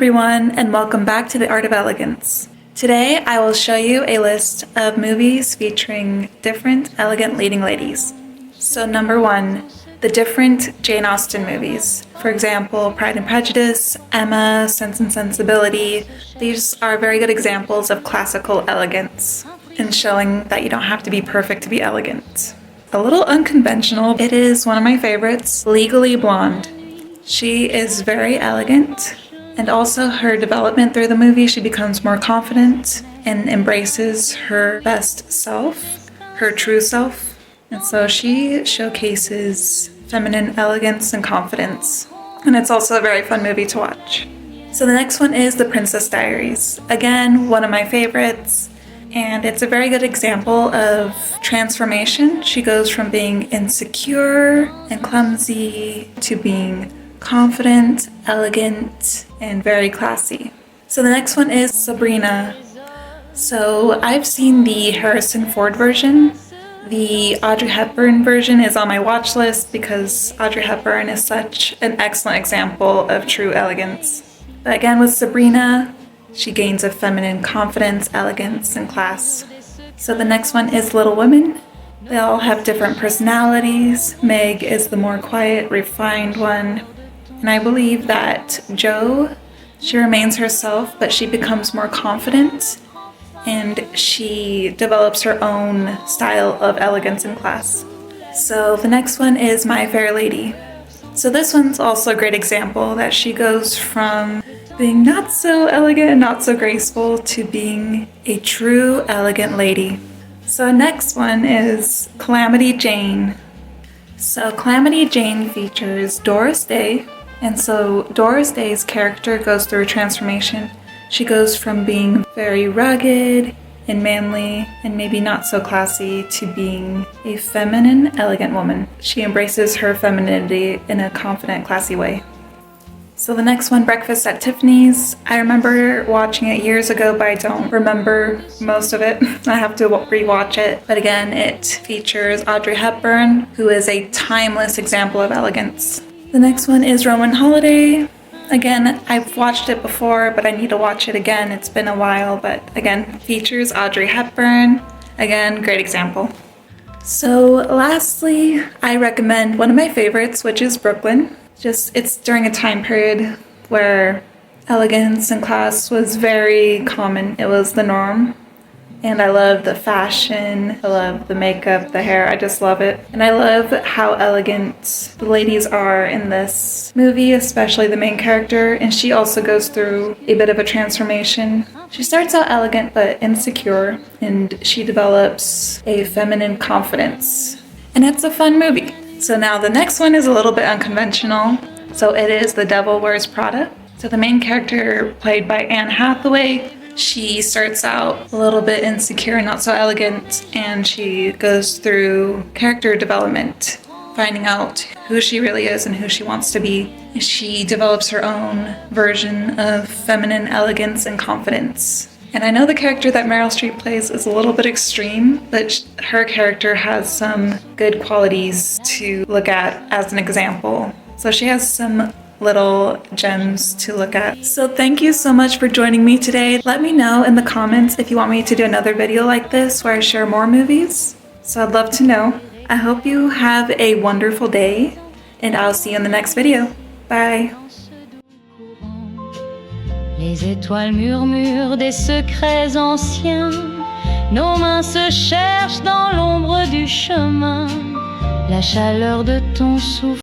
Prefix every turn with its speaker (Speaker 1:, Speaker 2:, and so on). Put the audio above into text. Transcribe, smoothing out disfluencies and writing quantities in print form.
Speaker 1: everyone, and welcome back to The Art of Elegance. Today I will show you a list of movies featuring different elegant leading ladies. So number 1, the different Jane Austen movies. For example, Pride and Prejudice, Emma, Sense and Sensibility. These are very good examples of classical elegance and showing that you don't have to be perfect to be elegant. A little unconventional, it is one of my favorites, Legally Blonde. She is very elegant, and also her development through the movie, she becomes more confident and embraces her best self, her true self. And so she showcases feminine elegance and confidence. And it's also a very fun movie to watch. So the next one is The Princess Diaries. Again, one of my favorites. And it's a very good example of transformation. She goes from being insecure and clumsy to being confident, elegant, and very classy. So the next one is Sabrina. So I've seen the Harrison Ford version. The Audrey Hepburn version is on my watch list because Audrey Hepburn is such an excellent example of true elegance. But again, with Sabrina, she gains a feminine confidence, elegance, and class. So the next one is Little Women. They all have different personalities. Meg is the more quiet, refined one. And I believe that Jo, she remains herself, but she becomes more confident and she develops her own style of elegance and class. So the next one is My Fair Lady. So this one's also a great example that she goes from being not so elegant and not so graceful to being a true elegant lady. So next one is Calamity Jane. So Calamity Jane features Doris Day. And so Doris Day's character goes through a transformation. She goes from being very rugged and manly and maybe not so classy to being a feminine, elegant woman. She embraces her femininity in a confident, classy way. So the next one, Breakfast at Tiffany's. I remember watching it years ago, but I don't remember most of it. I have to rewatch it. But again, it features Audrey Hepburn, who is a timeless example of elegance. The next one is Roman Holiday. Again, I've watched it before, but I need to watch it again. It's been a while, but again, features Audrey Hepburn. Again, great example. So lastly, I recommend one of my favorites, which is Brooklyn. It's during a time period where elegance and class was very common. It was the norm. And I love the fashion, I love the makeup, the hair, I just love it. And I love how elegant the ladies are in this movie, especially the main character. And she also goes through a bit of a transformation. She starts out elegant but insecure, and she develops a feminine confidence. And it's a fun movie. So now the next one is a little bit unconventional. So it is The Devil Wears Prada. So the main character, played by Anne Hathaway, she starts out a little bit insecure, not so elegant, and she goes through character development, finding out who she really is and who she wants to be. She develops her own version of feminine elegance and confidence. And I know the character that Meryl Streep plays is a little bit extreme, but her character has some good qualities to look at as an example. So she has some little gems to look at. So thank you so much for joining me today. Let me know in the comments if you want me to do another video like this where I share more movies. So I'd love to know. I hope you have a wonderful day, and I'll see you in the next video. Bye!
Speaker 2: Les étoiles murmurent des secrets anciens. Nos mains se cherchent dans l'ombre du chemin. La chaleur de ton souffle